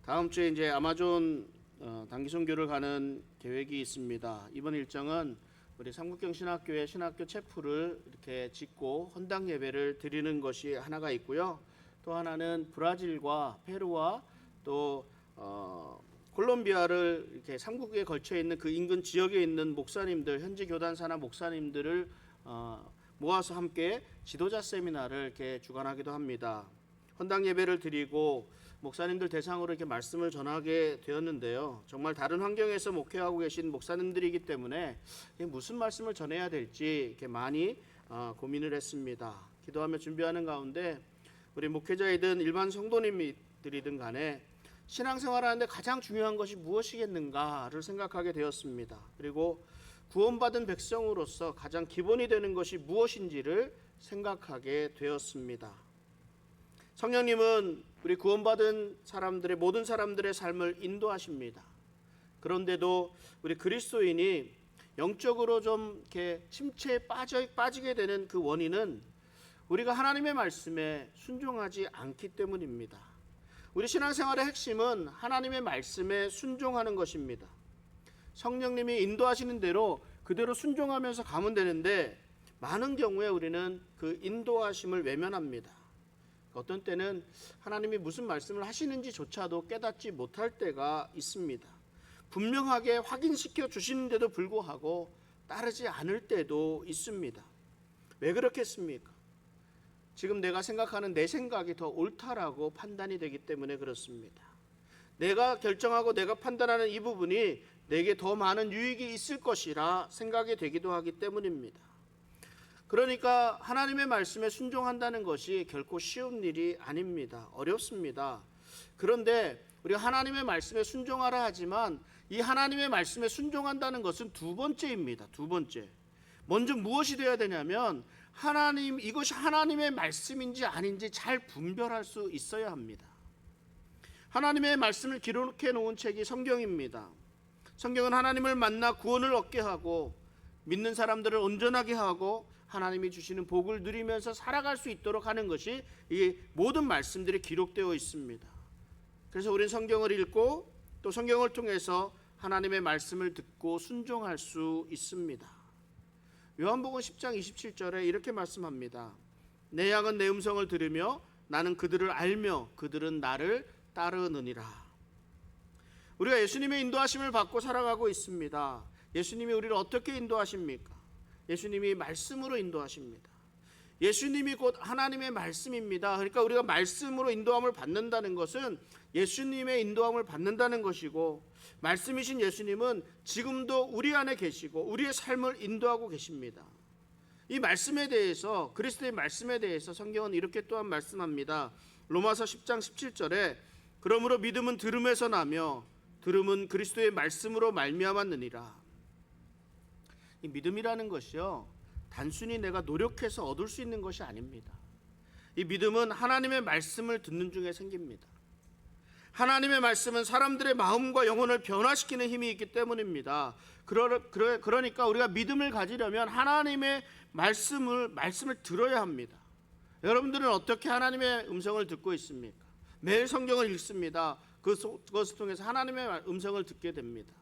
다음 주에 이제 아마존 단기 선교를 가는 계획이 있습니다. 이번 일정은 우리 삼국경 신학교의 신학교 체프를 이렇게 짓고 헌당 예배를 드리는 것이 하나가 있고요. 또 하나는 브라질과 페루와 또 콜롬비아를 이렇게 삼국에 걸쳐 있는 그 인근 지역에 있는 목사님들, 현지 교단 산하 목사님들을 모아서 함께 지도자 세미나를 이렇게 주관하기도 합니다. 헌당 예배를 드리고 목사님들 대상으로 이렇게 말씀을 전하게 되었는데요. 정말 다른 환경에서 목회하고 계신 목사님들이기 때문에 무슨 말씀을 전해야 될지 이렇게 많이 고민을 했습니다. 기도하며 준비하는 가운데 우리 목회자이든 일반 성도님들이든 간에 신앙생활하는데 가장 중요한 것이 무엇이겠는가를 생각하게 되었습니다. 그리고 구원받은 백성으로서 가장 기본이 되는 것이 무엇인지를 생각하게 되었습니다. 성령님은 우리 구원받은 사람들의 모든 사람들의 삶을 인도하십니다. 그런데도 우리 그리스도인이 영적으로 좀 이렇게 침체에 빠지게 되는 그 원인은 우리가 하나님의 말씀에 순종하지 않기 때문입니다. 우리 신앙생활의 핵심은 하나님의 말씀에 순종하는 것입니다. 성령님이 인도하시는 대로 그대로 순종하면서 가면 되는데 많은 경우에 우리는 그 인도하심을 외면합니다. 어떤 때는 하나님이 무슨 말씀을 하시는지조차도 깨닫지 못할 때가 있습니다. 분명하게 확인시켜 주시는데도 불구하고 따르지 않을 때도 있습니다. 왜 그렇겠습니까? 지금 내가 생각하는 내 생각이 더 옳다라고 판단이 되기 때문에 그렇습니다. 내가 결정하고 내가 판단하는 이 부분이 내게 더 많은 유익이 있을 것이라 생각이 되기도 하기 때문입니다. 그러니까 하나님의 말씀에 순종한다는 것이 결코 쉬운 일이 아닙니다. 어렵습니다. 그런데 우리가 하나님의 말씀에 순종하라 하지만 이 하나님의 말씀에 순종한다는 것은 두 번째입니다. 두 번째. 먼저 무엇이 되어야 되냐면 이것이 하나님의 말씀인지 아닌지 잘 분별할 수 있어야 합니다. 하나님의 말씀을 기록해 놓은 책이 성경입니다. 성경은 하나님을 만나 구원을 얻게 하고 믿는 사람들을 온전하게 하고 하나님이 주시는 복을 누리면서 살아갈 수 있도록 하는 것이 이 모든 말씀들이 기록되어 있습니다. 그래서 우리는 성경을 읽고 또 성경을 통해서 하나님의 말씀을 듣고 순종할 수 있습니다. 요한복음 10장 27절에 이렇게 말씀합니다. 내 양은 내 음성을 들으며 나는 그들을 알며 그들은 나를 따르느니라. 우리가 예수님의 인도하심을 받고 살아가고 있습니다. 예수님이 우리를 어떻게 인도하십니까? 예수님이 말씀으로 인도하십니다. 예수님이 곧 하나님의 말씀입니다. 그러니까 우리가 말씀으로 인도함을 받는다는 것은 예수님의 인도함을 받는다는 것이고, 말씀이신 예수님은 지금도 우리 안에 계시고 우리의 삶을 인도하고 계십니다. 이 말씀에 대해서, 그리스도의 말씀에 대해서 성경은 이렇게 또한 말씀합니다. 로마서 10장 17절에 그러므로 믿음은 들음에서 나며 들음은 그리스도의 말씀으로 말미암았느니라. 이 믿음이라는 것이요, 단순히 내가 노력해서 얻을 수 있는 것이 아닙니다. 이 믿음은 하나님의 말씀을 듣는 중에 생깁니다. 하나님의 말씀은 사람들의 마음과 영혼을 변화시키는 힘이 있기 때문입니다. 그러니까 우리가 믿음을 가지려면 하나님의 말씀을 들어야 합니다. 여러분들은 어떻게 하나님의 음성을 듣고 있습니까? 매일 성경을 읽습니다. 그것을 통해서 하나님의 음성을 듣게 됩니다.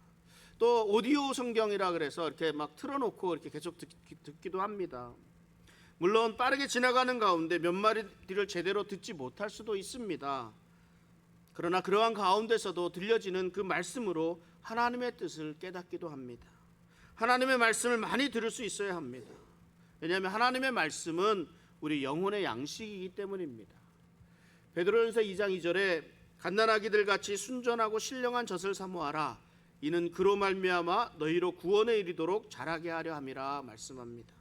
또 오디오 성경이라 그래서 이렇게 막 틀어놓고 이렇게 계속 듣기도 합니다. 물론 빠르게 지나가는 가운데 몇 마디를 제대로 듣지 못할 수도 있습니다. 그러나 그러한 가운데서도 들려지는 그 말씀으로 하나님의 뜻을 깨닫기도 합니다. 하나님의 말씀을 많이 들을 수 있어야 합니다. 왜냐하면 하나님의 말씀은 우리 영혼의 양식이기 때문입니다. 베드로전서 2장 2절에 갓난아기들 같이 순전하고 신령한 젖을 사모하라. 이는 그로 말미암아 너희로 구원에 이르도록 자라게 하려 함이라 말씀합니다.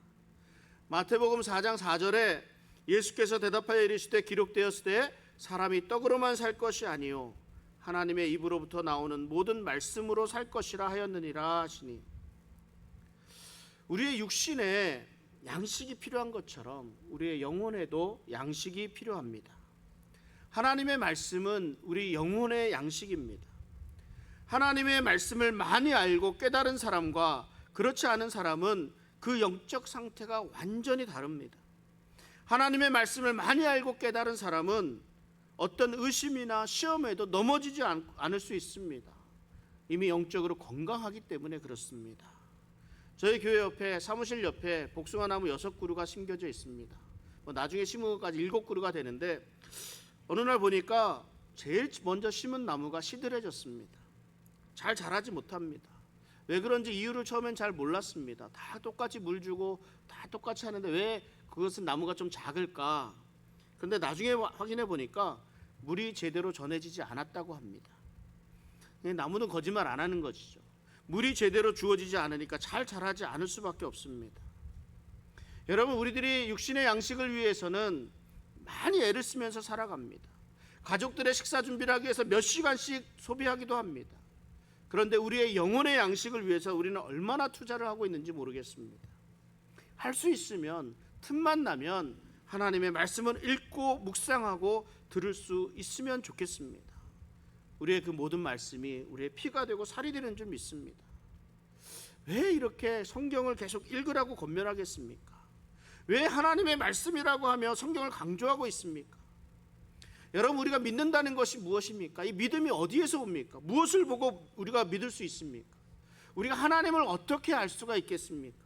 마태복음 4장 4절에 예수께서 대답하여 이르시되 기록되었을 때 사람이 떡으로만 살 것이 아니요 하나님의 입으로부터 나오는 모든 말씀으로 살 것이라 하였느니라 하시니, 우리의 육신에 양식이 필요한 것처럼 우리의 영혼에도 양식이 필요합니다. 하나님의 말씀은 우리 영혼의 양식입니다. 하나님의 말씀을 많이 알고 깨달은 사람과 그렇지 않은 사람은 그 영적 상태가 완전히 다릅니다. 하나님의 말씀을 많이 알고 깨달은 사람은 어떤 의심이나 시험에도 넘어지지 않을 수 있습니다. 이미 영적으로 건강하기 때문에 그렇습니다. 저희 교회 옆에, 사무실 옆에 복숭아나무 6그루가 심겨져 있습니다. 나중에 심은 것까지 7그루가 되는데, 어느 날 보니까 제일 먼저 심은 나무가 시들해졌습니다. 잘 자라지 못합니다. 왜 그런지 이유를 처음엔 잘 몰랐습니다. 다 똑같이 물 주고 다 똑같이 하는데 왜 그것은 나무가 좀 작을까? 그런데 나중에 확인해 보니까 물이 제대로 전해지지 않았다고 합니다. 나무는 거짓말 안 하는 것이죠. 물이 제대로 주어지지 않으니까 잘 자라지 않을 수밖에 없습니다. 여러분, 우리들이 육신의 양식을 위해서는 많이 애를 쓰면서 살아갑니다. 가족들의 식사 준비를 하기 위해서 몇 시간씩 소비하기도 합니다. 그런데 우리의 영혼의 양식을 위해서 우리는 얼마나 투자를 하고 있는지 모르겠습니다. 할 수 있으면, 틈만 나면 하나님의 말씀을 읽고 묵상하고 들을 수 있으면 좋겠습니다. 우리의 그 모든 말씀이 우리의 피가 되고 살이 되는 줄 믿습니다. 왜 이렇게 성경을 계속 읽으라고 권면하겠습니까? 왜 하나님의 말씀이라고 하며 성경을 강조하고 있습니까? 여러분, 우리가 믿는다는 것이 무엇입니까? 이 믿음이 어디에서 옵니까? 무엇을 보고 우리가 믿을 수 있습니까? 우리가 하나님을 어떻게 알 수가 있겠습니까?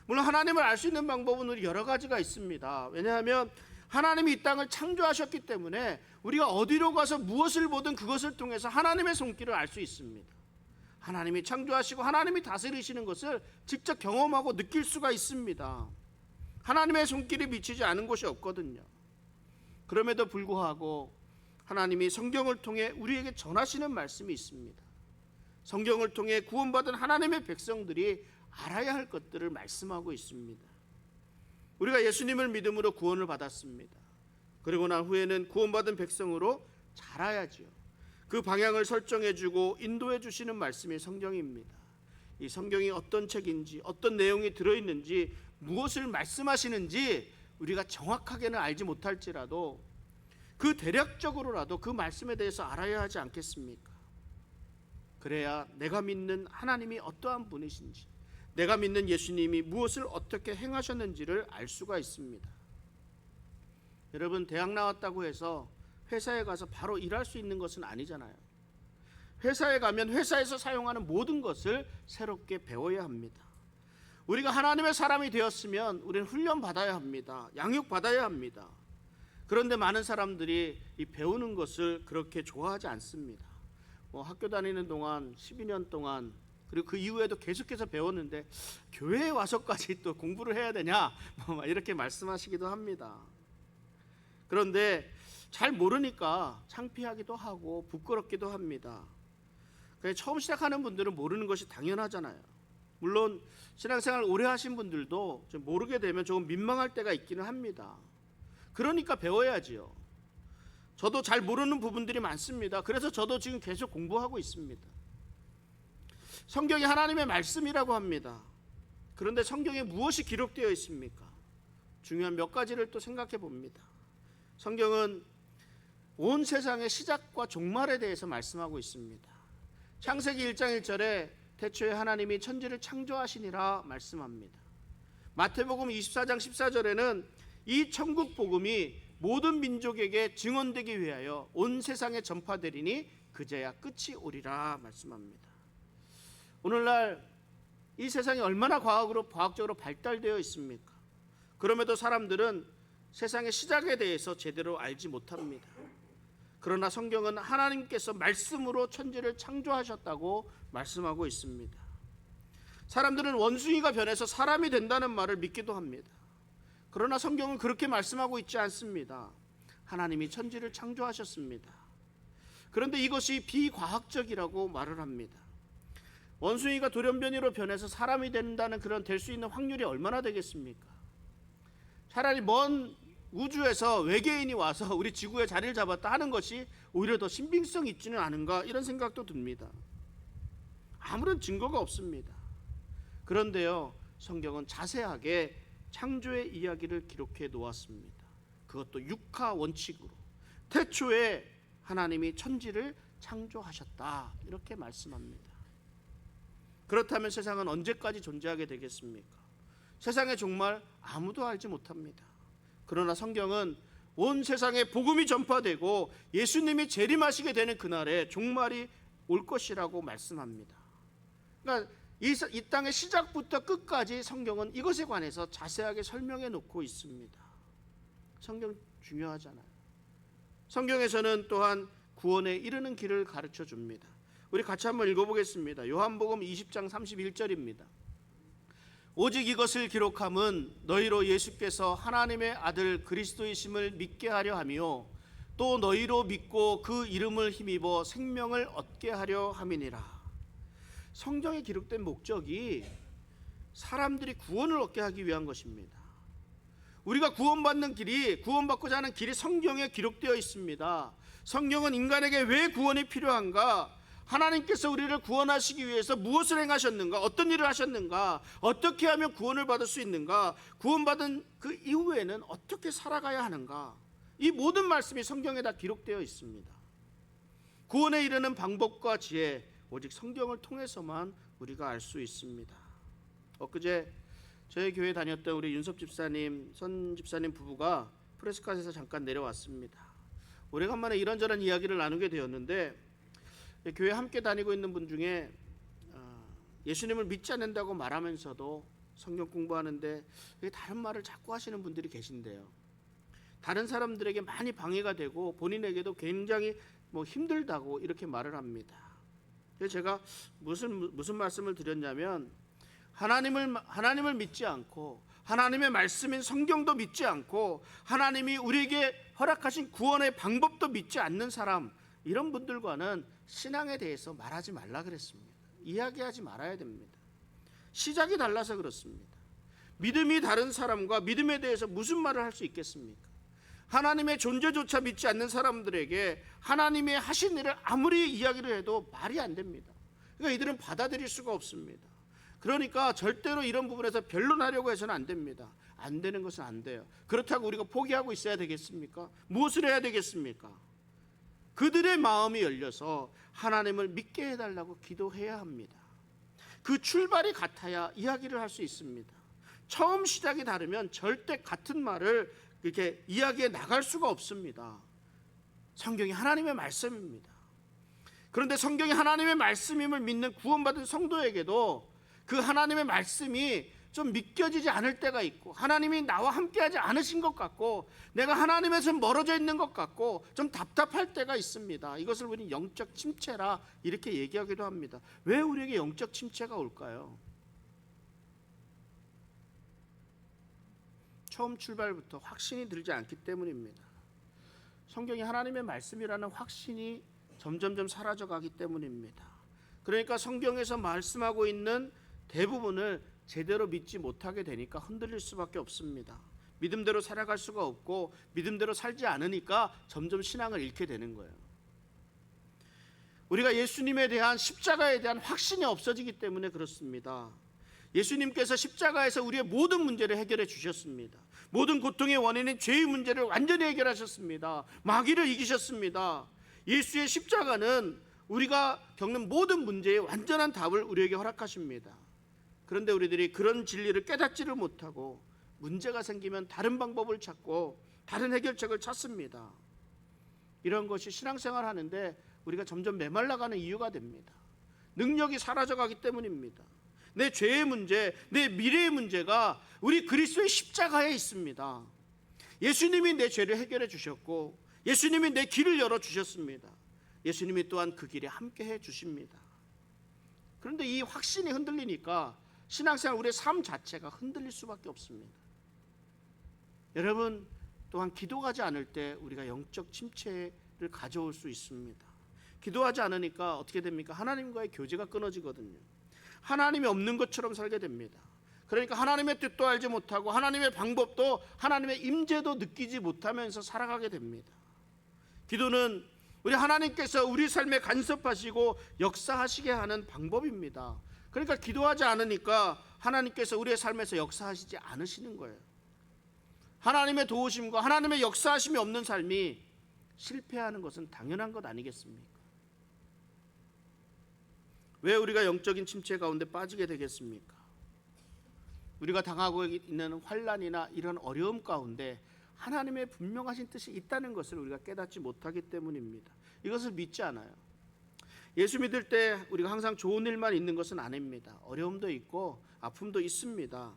물론 하나님을 알 수 있는 방법은 우리 여러 가지가 있습니다. 왜냐하면 하나님이 이 땅을 창조하셨기 때문에 우리가 어디로 가서 무엇을 보든 그것을 통해서 하나님의 손길을 알 수 있습니다. 하나님이 창조하시고 하나님이 다스리시는 것을 직접 경험하고 느낄 수가 있습니다. 하나님의 손길이 미치지 않은 곳이 없거든요. 그럼에도 불구하고 하나님이 성경을 통해 우리에게 전하시는 말씀이 있습니다. 성경을 통해 구원받은 하나님의 백성들이 알아야 할 것들을 말씀하고 있습니다. 우리가 예수님을 믿음으로 구원을 받았습니다. 그리고 난 후에는 구원받은 백성으로 자라야지요. 그 방향을 설정해주고 인도해 주시는 말씀이 성경입니다. 이 성경이 어떤 책인지, 어떤 내용이 들어있는지, 무엇을 말씀하시는지 우리가 정확하게는 알지 못할지라도 그 대략적으로라도 그 말씀에 대해서 알아야 하지 않겠습니까? 그래야 내가 믿는 하나님이 어떠한 분이신지, 내가 믿는 예수님이 무엇을 어떻게 행하셨는지를 알 수가 있습니다. 여러분, 대학 나왔다고 해서 회사에 가서 바로 일할 수 있는 것은 아니잖아요. 회사에 가면 회사에서 사용하는 모든 것을 새롭게 배워야 합니다. 우리가 하나님의 사람이 되었으면 우리는 훈련 받아야 합니다. 양육 받아야 합니다. 그런데 많은 사람들이 이 배우는 것을 그렇게 좋아하지 않습니다. 학교 다니는 동안 12년 동안, 그리고 그 이후에도 계속해서 배웠는데 교회에 와서까지 또 공부를 해야 되냐, 이렇게 말씀하시기도 합니다. 그런데 잘 모르니까 창피하기도 하고 부끄럽기도 합니다. 처음 시작하는 분들은 모르는 것이 당연하잖아요. 물론 신앙생활 오래 하신 분들도 좀 모르게 되면 조금 민망할 때가 있기는 합니다. 그러니까 배워야지요. 저도 잘 모르는 부분들이 많습니다. 그래서 저도 지금 계속 공부하고 있습니다. 성경이 하나님의 말씀이라고 합니다. 그런데 성경에 무엇이 기록되어 있습니까? 중요한 몇 가지를 또 생각해 봅니다. 성경은 온 세상의 시작과 종말에 대해서 말씀하고 있습니다. 창세기 1장 1절에 태초에 하나님이 천지를 창조하시니라 말씀합니다. 마태복음 24장 14절에는 이 천국 복음이 모든 민족에게 증언되기 위하여 온 세상에 전파되리니 그제야 끝이 오리라 말씀합니다. 오늘날 이 세상이 얼마나 과학적으로 발달되어 있습니까? 그럼에도 사람들은 세상의 시작에 대해서 제대로 알지 못합니다. 그러나 성경은 하나님께서 말씀으로 천지를 창조하셨다고 말씀하고 있습니다. 사람들은 원숭이가 변해서 사람이 된다는 말을 믿기도 합니다. 그러나 성경은 그렇게 말씀하고 있지 않습니다. 하나님이 천지를 창조하셨습니다. 그런데 이것이 비과학적이라고 말을 합니다. 원숭이가 돌연변이로 변해서 사람이 된다는 그런 될 수 있는 확률이 얼마나 되겠습니까? 차라리 먼 우주에서 외계인이 와서 우리 지구에 자리를 잡았다 하는 것이 오히려 더 신빙성 있지는 않은가, 이런 생각도 듭니다. 아무런 증거가 없습니다. 그런데요, 성경은 자세하게 창조의 이야기를 기록해 놓았습니다. 그것도 육하 원칙으로 태초에 하나님이 천지를 창조하셨다, 이렇게 말씀합니다. 그렇다면 세상은 언제까지 존재하게 되겠습니까? 세상의 종말 아무도 알지 못합니다. 그러나 성경은 온 세상에 복음이 전파되고 예수님이 재림하시게 되는 그날에 종말이 올 것이라고 말씀합니다. 그러니까 이 땅의 시작부터 끝까지 성경은 이것에 관해서 자세하게 설명해 놓고 있습니다. 성경 중요하잖아요. 성경에서는 또한 구원에 이르는 길을 가르쳐 줍니다. 우리 같이 한번 읽어보겠습니다. 요한복음 20장 31절입니다. 오직 이것을 기록함은 너희로 예수께서 하나님의 아들 그리스도이심을 믿게 하려 하며 또 너희로 믿고 그 이름을 힘입어 생명을 얻게 하려 함이니라. 성경에 기록된 목적이 사람들이 구원을 얻게 하기 위한 것입니다. 우리가 구원받는 길이, 구원받고자 하는 길이 성경에 기록되어 있습니다. 성경은 인간에게 왜 구원이 필요한가, 하나님께서 우리를 구원하시기 위해서 무엇을 행하셨는가, 어떤 일을 하셨는가, 어떻게 하면 구원을 받을 수 있는가, 구원받은 그 이후에는 어떻게 살아가야 하는가, 이 모든 말씀이 성경에 다 기록되어 있습니다. 구원에 이르는 방법과 지혜, 오직 성경을 통해서만 우리가 알 수 있습니다. 엊그제 저희 교회 다녔던 우리 윤섭 집사님, 선 집사님 부부가 프레스카에서 잠깐 내려왔습니다. 오래간만에 이런저런 이야기를 나누게 되었는데, 교회 함께 다니고 있는 분 중에 예수님을 믿지 않는다고 말하면서도 성경 공부하는데 다른 말을 자꾸 하시는 분들이 계신데요. 다른 사람들에게 많이 방해가 되고 본인에게도 굉장히 힘들다고 이렇게 말을 합니다. 그래서 제가 무슨 말씀을 드렸냐면, 하나님을 믿지 않고 하나님의 말씀인 성경도 믿지 않고 하나님이 우리에게 허락하신 구원의 방법도 믿지 않는 사람, 이런 분들과는 신앙에 대해서 말하지 말라 그랬습니다. 이야기하지 말아야 됩니다. 시작이 달라서 그렇습니다. 믿음이 다른 사람과 믿음에 대해서 무슨 말을 할 수 있겠습니까? 하나님의 존재조차 믿지 않는 사람들에게 하나님의 하신 일을 아무리 이야기를 해도 말이 안 됩니다. 그러니까 이들은 받아들일 수가 없습니다. 그러니까 절대로 이런 부분에서 변론하려고 해서는 안 됩니다. 안 되는 것은 안 돼요. 그렇다고 우리가 포기하고 있어야 되겠습니까? 무엇을 해야 되겠습니까? 그들의 마음이 열려서 하나님을 믿게 해달라고 기도해야 합니다. 그 출발이 같아야 이야기를 할 수 있습니다. 처음 시작이 다르면 절대 같은 말을 이렇게 이야기해 나갈 수가 없습니다. 성경이 하나님의 말씀입니다. 그런데 성경이 하나님의 말씀임을 믿는 구원받은 성도에게도 그 하나님의 말씀이 좀 믿겨지지 않을 때가 있고, 하나님이 나와 함께하지 않으신 것 같고, 내가 하나님에서 멀어져 있는 것 같고 좀 답답할 때가 있습니다. 이것을 우리는 영적 침체라 이렇게 얘기하기도 합니다. 왜 우리에게 영적 침체가 올까요? 처음 출발부터 확신이 들지 않기 때문입니다. 성경이 하나님의 말씀이라는 확신이 점점점 사라져가기 때문입니다. 그러니까 성경에서 말씀하고 있는 대부분을 제대로 믿지 못하게 되니까 흔들릴 수밖에 없습니다. 믿음대로 살아갈 수가 없고 믿음대로 살지 않으니까 점점 신앙을 잃게 되는 거예요. 우리가 예수님에 대한, 십자가에 대한 확신이 없어지기 때문에 그렇습니다. 예수님께서 십자가에서 우리의 모든 문제를 해결해 주셨습니다. 모든 고통의 원인인 죄의 문제를 완전히 해결하셨습니다. 마귀를 이기셨습니다. 예수의 십자가는 우리가 겪는 모든 문제에 완전한 답을 우리에게 허락하십니다. 그런데 우리들이 그런 진리를 깨닫지를 못하고 문제가 생기면 다른 방법을 찾고 다른 해결책을 찾습니다. 이런 것이 신앙생활 하는데 우리가 점점 메말라가는 이유가 됩니다. 능력이 사라져가기 때문입니다. 내 죄의 문제, 내 미래의 문제가 우리 그리스도의 십자가에 있습니다. 예수님이 내 죄를 해결해 주셨고 예수님이 내 길을 열어주셨습니다. 예수님이 또한 그 길에 함께해 주십니다. 그런데 이 확신이 흔들리니까 신앙생활, 우리의 삶 자체가 흔들릴 수밖에 없습니다. 여러분 또한 기도하지 않을 때 우리가 영적 침체를 가져올 수 있습니다. 기도하지 않으니까 어떻게 됩니까? 하나님과의 교제가 끊어지거든요. 하나님이 없는 것처럼 살게 됩니다. 그러니까 하나님의 뜻도 알지 못하고 하나님의 방법도, 하나님의 임재도 느끼지 못하면서 살아가게 됩니다. 기도는 우리 하나님께서 우리 삶에 간섭하시고 역사하시게 하는 방법입니다. 그러니까 기도하지 않으니까 하나님께서 우리의 삶에서 역사하시지 않으시는 거예요. 하나님의 도우심과 하나님의 역사하심이 없는 삶이 실패하는 것은 당연한 것 아니겠습니까? 왜 우리가 영적인 침체 가운데 빠지게 되겠습니까? 우리가 당하고 있는 환난이나 이런 어려움 가운데 하나님의 분명하신 뜻이 있다는 것을 우리가 깨닫지 못하기 때문입니다. 이것을 믿지 않아요. 예수 믿을 때 우리가 항상 좋은 일만 있는 것은 아닙니다. 어려움도 있고 아픔도 있습니다.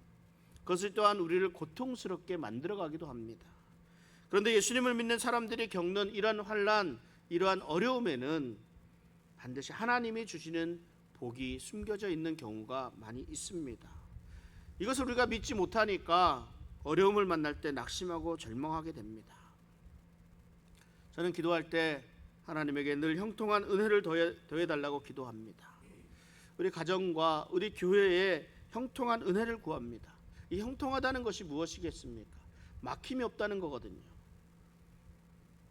그것을 또한 우리를 고통스럽게 만들어가기도 합니다. 그런데 예수님을 믿는 사람들이 겪는 이러한 환난, 이러한 어려움에는 반드시 하나님이 주시는 복이 숨겨져 있는 경우가 많이 있습니다. 이것을 우리가 믿지 못하니까 어려움을 만날 때 낙심하고 절망하게 됩니다. 저는 기도할 때 하나님에게 늘 형통한 은혜를 더해달라고 기도합니다. 우리 가정과 우리 교회에 형통한 은혜를 구합니다. 이 형통하다는 것이 무엇이겠습니까? 막힘이 없다는 거거든요.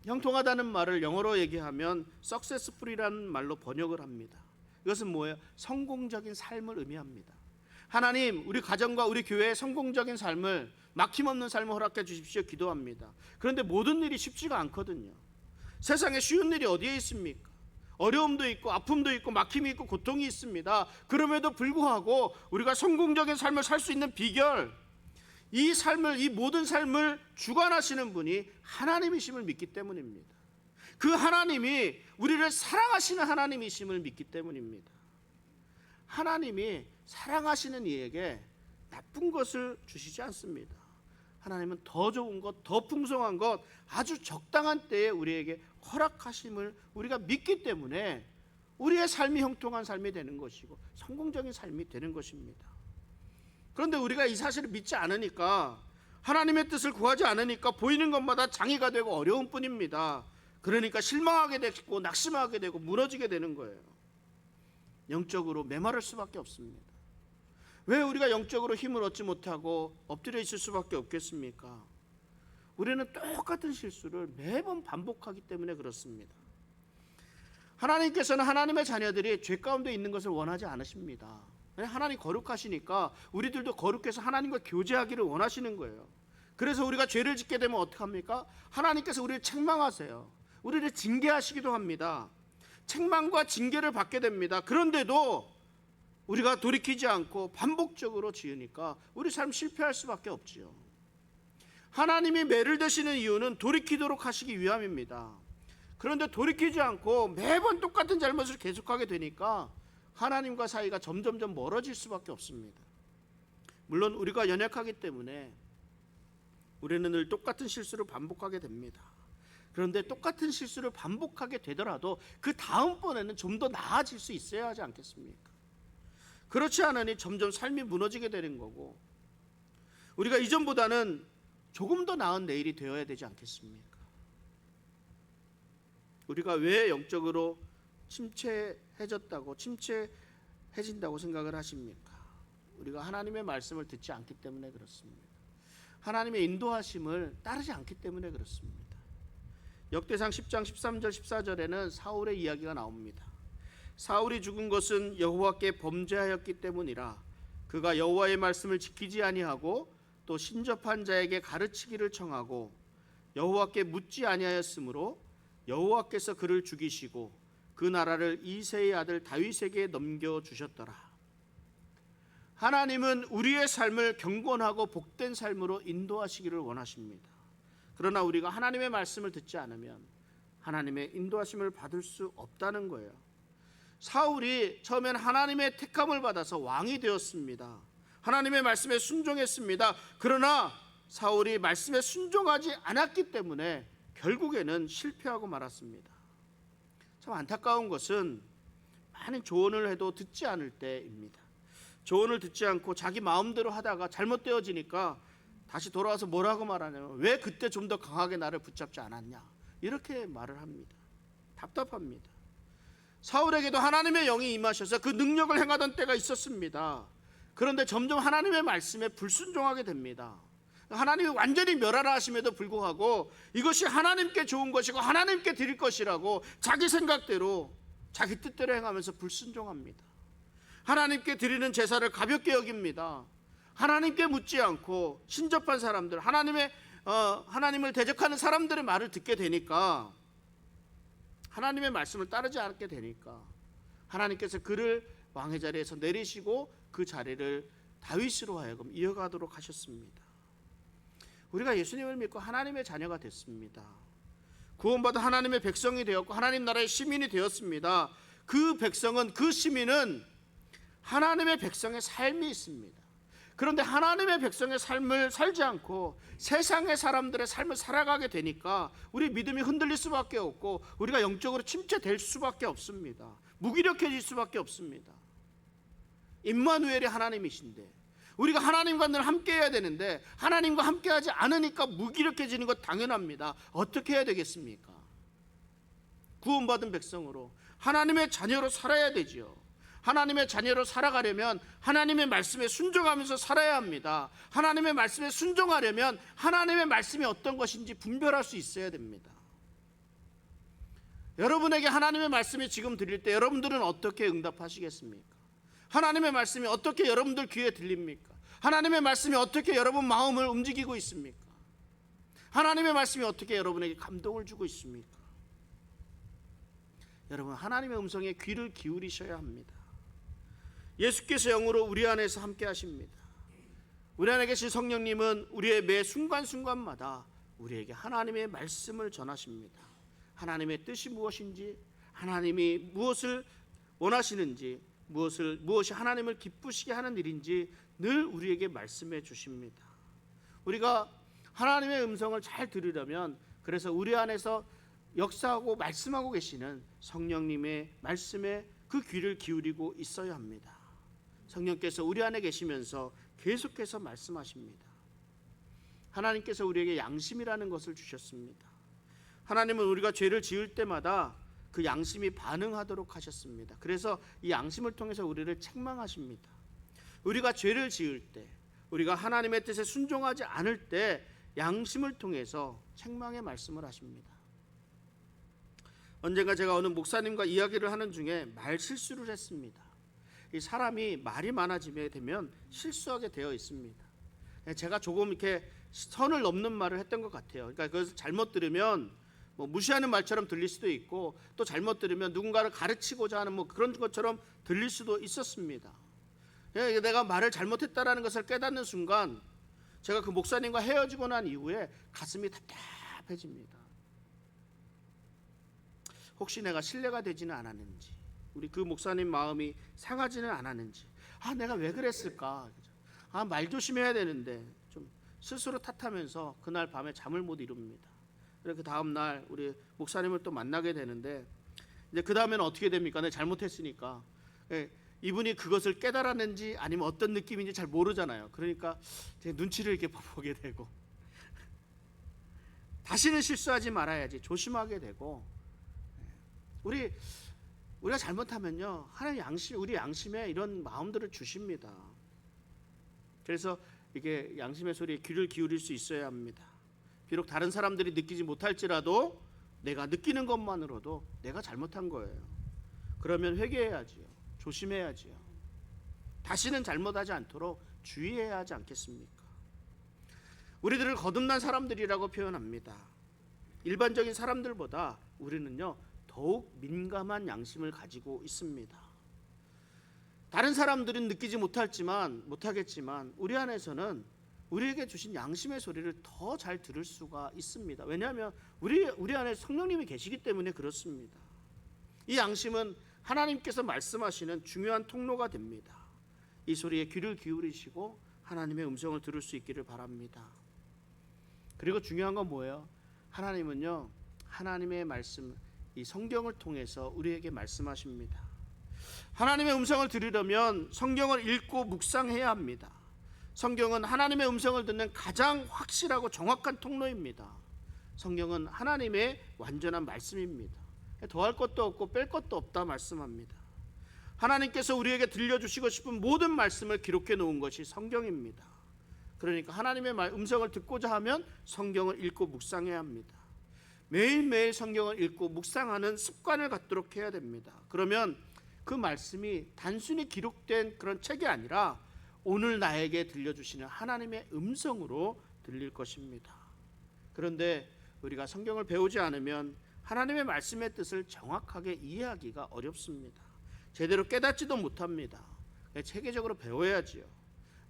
형통하다는 말을 영어로 얘기하면 successful이라는 말로 번역을 합니다. 이것은 뭐예요? 성공적인 삶을 의미합니다. 하나님, 우리 가정과 우리 교회의 성공적인 삶을, 막힘없는 삶을 허락해 주십시오 기도합니다. 그런데 모든 일이 쉽지가 않거든요. 세상에 쉬운 일이 어디에 있습니까? 어려움도 있고 아픔도 있고 막힘이 있고 고통이 있습니다. 그럼에도 불구하고 우리가 성공적인 삶을 살 수 있는 비결, 이 삶을, 이 모든 삶을 주관하시는 분이 하나님이심을 믿기 때문입니다. 그 하나님이 우리를 사랑하시는 하나님이심을 믿기 때문입니다. 하나님이 사랑하시는 이에게 나쁜 것을 주시지 않습니다. 하나님은 더 좋은 것, 더 풍성한 것, 아주 적당한 때에 우리에게 허락하심을 우리가 믿기 때문에 우리의 삶이 형통한 삶이 되는 것이고 성공적인 삶이 되는 것입니다. 그런데 우리가 이 사실을 믿지 않으니까, 하나님의 뜻을 구하지 않으니까 보이는 것마다 장애가 되고 어려운 뿐입니다. 그러니까 실망하게 되고 낙심하게 되고 무너지게 되는 거예요. 영적으로 메마를 수밖에 없습니다. 왜 우리가 영적으로 힘을 얻지 못하고 엎드려 있을 수밖에 없겠습니까? 우리는 똑같은 실수를 매번 반복하기 때문에 그렇습니다. 하나님께서는 하나님의 자녀들이 죄 가운데 있는 것을 원하지 않으십니다. 하나님 거룩하시니까 우리들도 거룩해서 하나님과 교제하기를 원하시는 거예요. 그래서 우리가 죄를 짓게 되면 어떡합니까? 하나님께서 우리를 책망하세요. 우리를 징계하시기도 합니다. 책망과 징계를 받게 됩니다. 그런데도 우리가 돌이키지 않고 반복적으로 지으니까 우리 삶 실패할 수밖에 없지요. 하나님이 매를 대시는 이유는 돌이키도록 하시기 위함입니다. 그런데 돌이키지 않고 매번 똑같은 잘못을 계속하게 되니까 하나님과 사이가 점점점 멀어질 수밖에 없습니다. 물론 우리가 연약하기 때문에 우리는 늘 똑같은 실수를 반복하게 됩니다. 그런데 똑같은 실수를 반복하게 되더라도 그 다음번에는 좀 더 나아질 수 있어야 하지 않겠습니까? 그렇지 않으니 점점 삶이 무너지게 되는 거고, 우리가 이전보다는 조금 더 나은 내일이 되어야 되지 않겠습니까? 우리가 왜 영적으로 침체해졌다고, 침체해진다고 생각을 하십니까? 우리가 하나님의 말씀을 듣지 않기 때문에 그렇습니다. 하나님의 인도하심을 따르지 않기 때문에 그렇습니다. 역대상 10장 13절 14절에는 사울의 이야기가 나옵니다. 사울이 죽은 것은 여호와께 범죄하였기 때문이라. 그가 여호와의 말씀을 지키지 아니하고 또 신접한 자에게 가르치기를 청하고 여호와께 묻지 아니하였으므로 여호와께서 그를 죽이시고 그 나라를 이새의 아들 다윗에게 넘겨주셨더라. 하나님은 우리의 삶을 경건하고 복된 삶으로 인도하시기를 원하십니다. 그러나 우리가 하나님의 말씀을 듣지 않으면 하나님의 인도하심을 받을 수 없다는 거예요. 사울이 처음엔 하나님의 택함을 받아서 왕이 되었습니다. 하나님의 말씀에 순종했습니다. 그러나 사울이 말씀에 순종하지 않았기 때문에 결국에는 실패하고 말았습니다. 참 안타까운 것은 많은 조언을 해도 듣지 않을 때입니다. 조언을 듣지 않고 자기 마음대로 하다가 잘못되어지니까 다시 돌아와서 뭐라고 말하냐면, 왜 그때 좀 더 강하게 나를 붙잡지 않았냐, 이렇게 말을 합니다. 답답합니다. 사울에게도 하나님의 영이 임하셔서 그 능력을 행하던 때가 있었습니다. 그런데 점점 하나님의 말씀에 불순종하게 됩니다. 하나님이 완전히 멸하라 하심에도 불구하고 이것이 하나님께 좋은 것이고 하나님께 드릴 것이라고 자기 생각대로 자기 뜻대로 행하면서 불순종합니다. 하나님께 드리는 제사를 가볍게 여깁니다. 하나님께 묻지 않고 신접한 사람들, 하나님을 대적하는 사람들의 말을 듣게 되니까, 하나님의 말씀을 따르지 않게 되니까 하나님께서 그를 왕의 자리에서 내리시고 그 자리를 다윗으로 하여금 이어가도록 하셨습니다. 우리가 예수님을 믿고 하나님의 자녀가 됐습니다. 구원받은 하나님의 백성이 되었고 하나님 나라의 시민이 되었습니다. 그 백성은, 그 시민은 하나님의 백성의 삶이 있습니다. 그런데 하나님의 백성의 삶을 살지 않고 세상의 사람들의 삶을 살아가게 되니까 우리 믿음이 흔들릴 수밖에 없고 우리가 영적으로 침체될 수밖에 없습니다. 무기력해질 수밖에 없습니다. 임마누엘이 하나님이신데 우리가 하나님과 늘 함께 해야 되는데 하나님과 함께 하지 않으니까 무기력해지는 것 당연합니다. 어떻게 해야 되겠습니까? 구원받은 백성으로 하나님의 자녀로 살아야 되지요. 하나님의 자녀로 살아가려면 하나님의 말씀에 순종하면서 살아야 합니다. 하나님의 말씀에 순종하려면 하나님의 말씀이 어떤 것인지 분별할 수 있어야 됩니다. 여러분에게 하나님의 말씀이 지금 들릴 때 여러분들은 어떻게 응답하시겠습니까? 하나님의 말씀이 어떻게 여러분들 귀에 들립니까? 하나님의 말씀이 어떻게 여러분 마음을 움직이고 있습니까? 하나님의 말씀이 어떻게 여러분에게 감동을 주고 있습니까? 여러분, 하나님의 음성에 귀를 기울이셔야 합니다. 예수께서 영으로 우리 안에서 함께 하십니다. 우리 안에 계신 성령님은 우리의 매 순간순간마다 우리에게 하나님의 말씀을 전하십니다. 하나님의 뜻이 무엇인지, 하나님이 무엇을 원하시는지, 무엇이 하나님을 기쁘시게 하는 일인지 늘 우리에게 말씀해 주십니다. 우리가 하나님의 음성을 잘 들으려면 그래서 우리 안에서 역사하고 말씀하고 계시는 성령님의 말씀에 그 귀를 기울이고 있어야 합니다. 성령께서 우리 안에 계시면서 계속해서 말씀하십니다. 하나님께서 우리에게 양심이라는 것을 주셨습니다. 하나님은 우리가 죄를 지을 때마다 그 양심이 반응하도록 하셨습니다. 그래서 이 양심을 통해서 우리를 책망하십니다. 우리가 죄를 지을 때, 우리가 하나님의 뜻에 순종하지 않을 때 양심을 통해서 책망의 말씀을 하십니다. 언젠가 제가 어느 목사님과 이야기를 하는 중에 말 실수를 했습니다. 이 사람이 말이 많아지게 되면 실수하게 되어 있습니다. 제가 조금 이렇게 선을 넘는 말을 했던 것 같아요. 그러니까 그것을 잘못 들으면 무시하는 말처럼 들릴 수도 있고 또 잘못 들으면 누군가를 가르치고자 하는 그런 것처럼 들릴 수도 있었습니다. 내가 말을 잘못했다라는 것을 깨닫는 순간 제가 그 목사님과 헤어지고 난 이후에 가슴이 답답해집니다. 혹시 내가 신뢰가 되지는 않았는지, 우리 그 목사님 마음이 상하지는 않았는지, 내가 왜 그랬을까? 말 조심해야 되는데 좀 스스로 탓하면서 그날 밤에 잠을 못 이룹니다. 그 다음 날 우리 목사님을 또 만나게 되는데 이제 그 다음에는 어떻게 됩니까? 내가 잘못했으니까. 이분이 그것을 깨달았는지 아니면 어떤 느낌인지 잘 모르잖아요. 그러니까 제 눈치를 이렇게 보게 되고 다시는 실수하지 말아야지 조심하게 되고, 우리가 잘못하면요 하나님 우리 양심에 이런 마음들을 주십니다. 그래서 이게 양심의 소리에 귀를 기울일 수 있어야 합니다. 비록 다른 사람들이 느끼지 못할지라도 내가 느끼는 것만으로도 내가 잘못한 거예요. 그러면 회개해야지요. 조심해야지요. 다시는 잘못하지 않도록 주의해야 하지 않겠습니까? 우리들을 거듭난 사람들이라고 표현합니다. 일반적인 사람들보다 우리는요 더욱 민감한 양심을 가지고 있습니다. 다른 사람들은 느끼지 못하겠지만 우리 안에서는 우리에게 주신 양심의 소리를 더 잘 들을 수가 있습니다. 왜냐하면 우리 안에 성령님이 계시기 때문에 그렇습니다. 이 양심은 하나님께서 말씀하시는 중요한 통로가 됩니다. 이 소리에 귀를 기울이시고 하나님의 음성을 들을 수 있기를 바랍니다. 그리고 중요한 건 뭐예요? 하나님은요 하나님의 말씀, 이 성경을 통해서 우리에게 말씀하십니다. 하나님의 음성을 들으려면 성경을 읽고 묵상해야 합니다. 성경은 하나님의 음성을 듣는 가장 확실하고 정확한 통로입니다. 성경은 하나님의 완전한 말씀입니다. 더할 것도 없고 뺄 것도 없다 말씀합니다. 하나님께서 우리에게 들려주시고 싶은 모든 말씀을 기록해 놓은 것이 성경입니다. 그러니까 하나님의 음성을 듣고자 하면 성경을 읽고 묵상해야 합니다. 매일매일 성경을 읽고 묵상하는 습관을 갖도록 해야 됩니다. 그러면 그 말씀이 단순히 기록된 그런 책이 아니라 오늘 나에게 들려주시는 하나님의 음성으로 들릴 것입니다. 그런데 우리가 성경을 배우지 않으면 하나님의 말씀의 뜻을 정확하게 이해하기가 어렵습니다. 제대로 깨닫지도 못합니다. 체계적으로 배워야지요.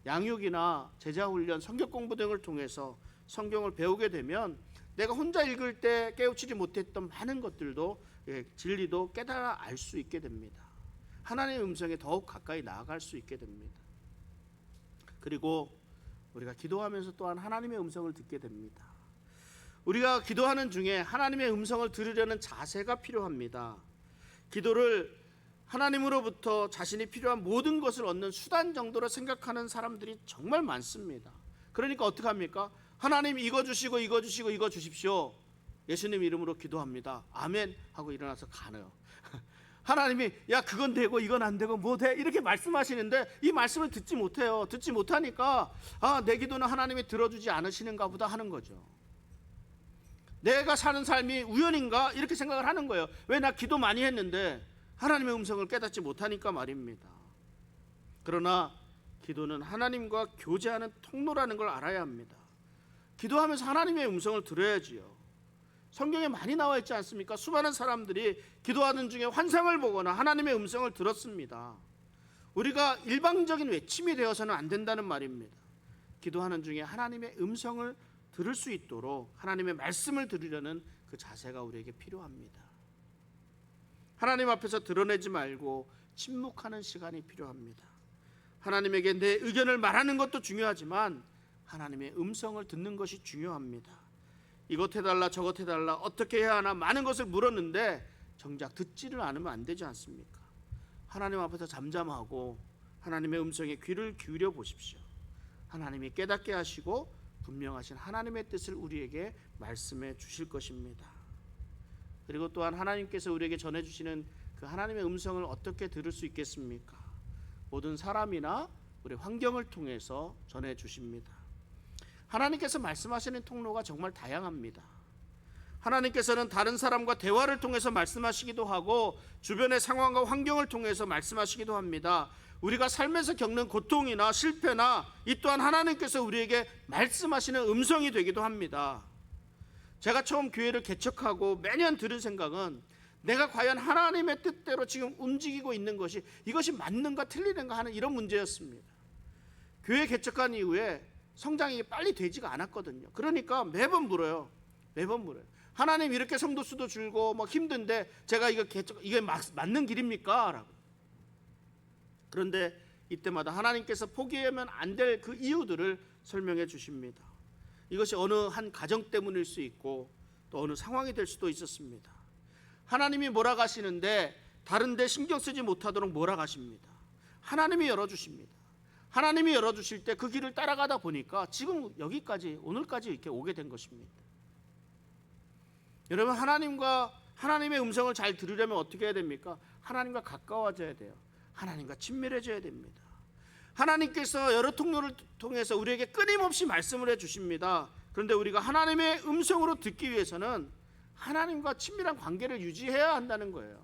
양육이나 제자훈련, 성경 공부 등을 통해서 성경을 배우게 되면 내가 혼자 읽을 때 깨우치지 못했던 많은 것들도 진리도 깨달아 알 수 있게 됩니다. 하나님의 음성에 더욱 가까이 나아갈 수 있게 됩니다. 그리고 우리가 기도하면서 또한 하나님의 음성을 듣게 됩니다. 우리가 기도하는 중에 하나님의 음성을 들으려는 자세가 필요합니다. 기도를 하나님으로부터 자신이 필요한 모든 것을 얻는 수단 정도로 생각하는 사람들이 정말 많습니다. 그러니까 어떻게 합니까? 하나님 이거 주시고 이거 주시고 이거 주십시오. 예수님 이름으로 기도합니다. 아멘 하고 일어나서 가네요. 하나님이 야 그건 되고 이건 안 되고 뭐 돼? 이렇게 말씀하시는데 이 말씀을 듣지 못해요. 듣지 못하니까 내 기도는 하나님이 들어주지 않으시는가 보다 하는 거죠. 내가 사는 삶이 우연인가? 이렇게 생각을 하는 거예요. 왜 나 기도 많이 했는데 하나님의 음성을 깨닫지 못하니까 말입니다. 그러나 기도는 하나님과 교제하는 통로라는 걸 알아야 합니다. 기도하면서 하나님의 음성을 들어야지요. 성경에 많이 나와 있지 않습니까? 수많은 사람들이 기도하는 중에 환상을 보거나 하나님의 음성을 들었습니다. 우리가 일방적인 외침이 되어서는 안 된다는 말입니다. 기도하는 중에 하나님의 음성을 들을 수 있도록 하나님의 말씀을 들으려는 그 자세가 우리에게 필요합니다. 하나님 앞에서 드러내지 말고 침묵하는 시간이 필요합니다. 하나님에게 내 의견을 말하는 것도 중요하지만 하나님의 음성을 듣는 것이 중요합니다. 이것 해달라 저것 해달라 어떻게 해야 하나 많은 것을 물었는데 정작 듣지를 않으면 안 되지 않습니까? 하나님 앞에서 잠잠하고 하나님의 음성에 귀를 기울여 보십시오. 하나님이 깨닫게 하시고 분명하신 하나님의 뜻을 우리에게 말씀해 주실 것입니다. 그리고 또한 하나님께서 우리에게 전해주시는 그 하나님의 음성을 어떻게 들을 수 있겠습니까? 모든 사람이나 우리 환경을 통해서 전해주십니다. 하나님께서 말씀하시는 통로가 정말 다양합니다. 하나님께서는 다른 사람과 대화를 통해서 말씀하시기도 하고 주변의 상황과 환경을 통해서 말씀하시기도 합니다. 우리가 삶에서 겪는 고통이나 실패나 이 또한 하나님께서 우리에게 말씀하시는 음성이 되기도 합니다. 제가 처음 교회를 개척하고 매년 들은 생각은 내가 과연 하나님의 뜻대로 지금 움직이고 있는 것이 이것이 맞는가 틀리는가 하는 이런 문제였습니다. 교회 개척한 이후에 성장이 빨리 되지가 않았거든요. 그러니까 매번 물어요. 하나님 이렇게 성도 수도 줄고 뭐 힘든데 제가 이게 맞는 길입니까? 라고. 그런데 이때마다 하나님께서 포기하면 안 될 그 이유들을 설명해 주십니다. 이것이 어느 한 가정 때문일 수 있고 또 어느 상황이 될 수도 있었습니다. 하나님이 몰아가시는데 다른 데 신경 쓰지 못하도록 몰아가십니다. 하나님이 열어주십니다. 하나님이 열어주실 때 그 길을 따라가다 보니까 지금 여기까지 오늘까지 이렇게 오게 된 것입니다. 여러분 하나님과 하나님의 음성을 잘 들으려면 어떻게 해야 됩니까? 하나님과 가까워져야 돼요. 하나님과 친밀해져야 됩니다. 하나님께서 여러 통로를 통해서 우리에게 끊임없이 말씀을 해주십니다. 그런데 우리가 하나님의 음성으로 듣기 위해서는 하나님과 친밀한 관계를 유지해야 한다는 거예요.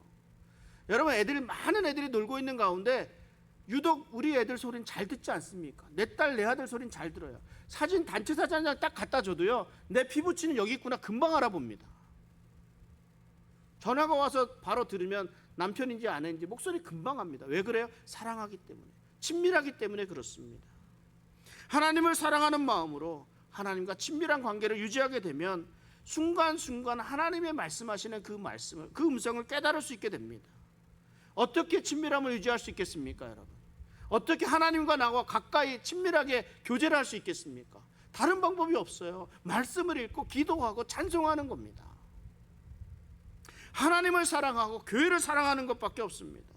여러분 많은 애들이 놀고 있는 가운데 유독 우리 애들 소리는 잘 듣지 않습니까? 내 딸 내 아들 소리는 잘 들어요. 단체 사진 한 장 딱 갖다 줘도요 내 피부치는 여기 있구나 금방 알아봅니다. 전화가 와서 바로 들으면 남편인지 아내인지 목소리 금방 압니다. 왜 그래요? 사랑하기 때문에, 친밀하기 때문에 그렇습니다. 하나님을 사랑하는 마음으로 하나님과 친밀한 관계를 유지하게 되면 순간순간 하나님의 말씀하시는 그 말씀을, 그 음성을 깨달을 수 있게 됩니다. 어떻게 친밀함을 유지할 수 있겠습니까, 여러분? 어떻게 하나님과 나와 가까이 친밀하게 교제를 할 수 있겠습니까? 다른 방법이 없어요. 말씀을 읽고 기도하고 찬송하는 겁니다. 하나님을 사랑하고 교회를 사랑하는 것밖에 없습니다.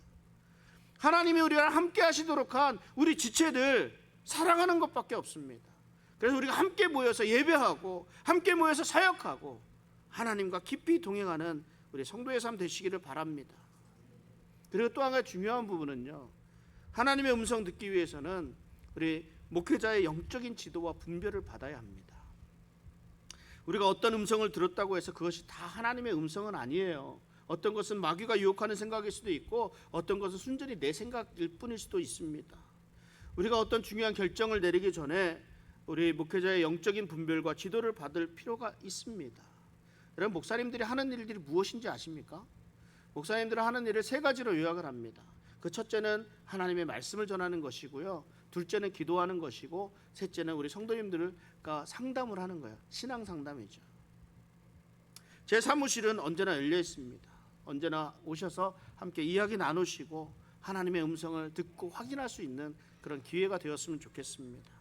하나님이 우리와 함께 하시도록 한 우리 지체들 사랑하는 것밖에 없습니다. 그래서 우리가 함께 모여서 예배하고 함께 모여서 사역하고 하나님과 깊이 동행하는 우리 성도의 삶 되시기를 바랍니다. 그리고 또 한 가지 중요한 부분은요, 하나님의 음성 듣기 위해서는 우리 목회자의 영적인 지도와 분별을 받아야 합니다. 우리가 어떤 음성을 들었다고 해서 그것이 다 하나님의 음성은 아니에요. 어떤 것은 마귀가 유혹하는 생각일 수도 있고 어떤 것은 순전히 내 생각일 뿐일 수도 있습니다. 우리가 어떤 중요한 결정을 내리기 전에 우리 목회자의 영적인 분별과 지도를 받을 필요가 있습니다. 여러분 목사님들이 하는 일들이 무엇인지 아십니까? 목사님들은 하는 일을 세 가지로 요약을 합니다. 그 첫째는 하나님의 말씀을 전하는 것이고요. 둘째는 기도하는 것이고 셋째는 우리 성도님들과 상담을 하는 거예요. 신앙 상담이죠. 제 사무실은 언제나 열려 있습니다. 언제나 오셔서 함께 이야기 나누시고 하나님의 음성을 듣고 확인할 수 있는 그런 기회가 되었으면 좋겠습니다.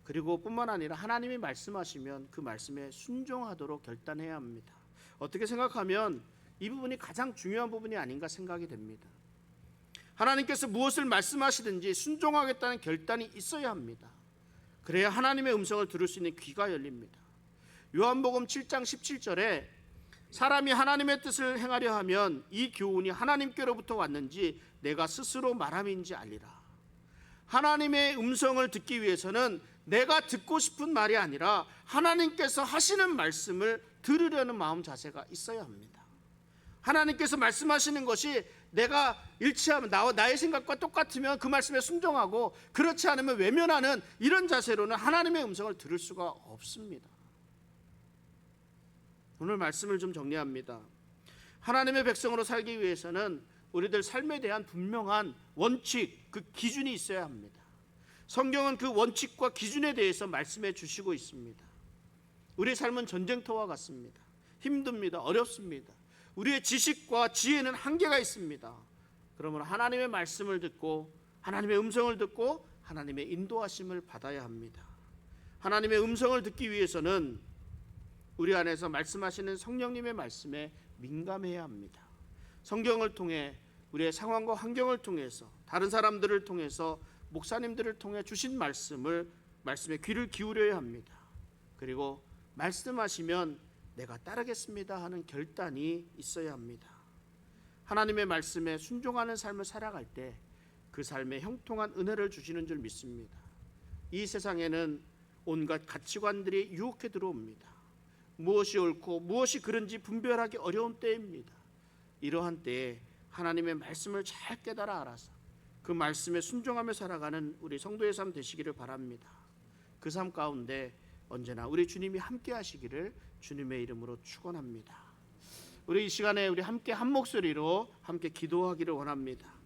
그리고 뿐만 아니라 하나님이 말씀하시면 그 말씀에 순종하도록 결단해야 합니다. 어떻게 생각하면 이 부분이 가장 중요한 부분이 아닌가 생각이 됩니다. 하나님께서 무엇을 말씀하시든지 순종하겠다는 결단이 있어야 합니다. 그래야 하나님의 음성을 들을 수 있는 귀가 열립니다. 요한복음 7장 17절에 사람이 하나님의 뜻을 행하려 하면 이 교훈이 하나님께로부터 왔는지 내가 스스로 말함인지 알리라. 하나님의 음성을 듣기 위해서는 내가 듣고 싶은 말이 아니라 하나님께서 하시는 말씀을 들으려는 마음 자세가 있어야 합니다. 하나님께서 말씀하시는 것이 내가 일치하면 나의 생각과 똑같으면 그 말씀에 순종하고 그렇지 않으면 외면하는 이런 자세로는 하나님의 음성을 들을 수가 없습니다. 오늘 말씀을 좀 정리합니다. 하나님의 백성으로 살기 위해서는 우리들 삶에 대한 분명한 원칙, 그 기준이 있어야 합니다. 성경은 그 원칙과 기준에 대해서 말씀해 주시고 있습니다. 우리의 삶은 전쟁터와 같습니다. 힘듭니다. 어렵습니다. 우리의 지식과 지혜는 한계가 있습니다. 그러므로 하나님의 말씀을 듣고 하나님의 음성을 듣고 하나님의 인도하심을 받아야 합니다. 하나님의 음성을 듣기 위해서는 우리 안에서 말씀하시는 성령님의 말씀에 민감해야 합니다. 성경을 통해 우리의 상황과 환경을 통해서 다른 사람들을 통해서 목사님들을 통해 주신 말씀에 귀를 기울여야 합니다. 그리고 말씀하시면 내가 따르겠습니다 하는 결단이 있어야 합니다. 하나님의 말씀에 순종하는 삶을 살아갈 때 그 삶에 형통한 은혜를 주시는 줄 믿습니다. 이 세상에는 온갖 가치관들이 유혹해 들어옵니다. 무엇이 옳고 무엇이 그른지 분별하기 어려운 때입니다. 이러한 때에 하나님의 말씀을 잘 깨달아 알아서 그 말씀에 순종하며 살아가는 우리 성도의 삶 되시기를 바랍니다. 그 삶 가운데 언제나 우리 주님이 함께 하시기를 주님의 이름으로 축원합니다. 우리 이 시간에 우리 함께 한 목소리로 함께 기도하기를 원합니다.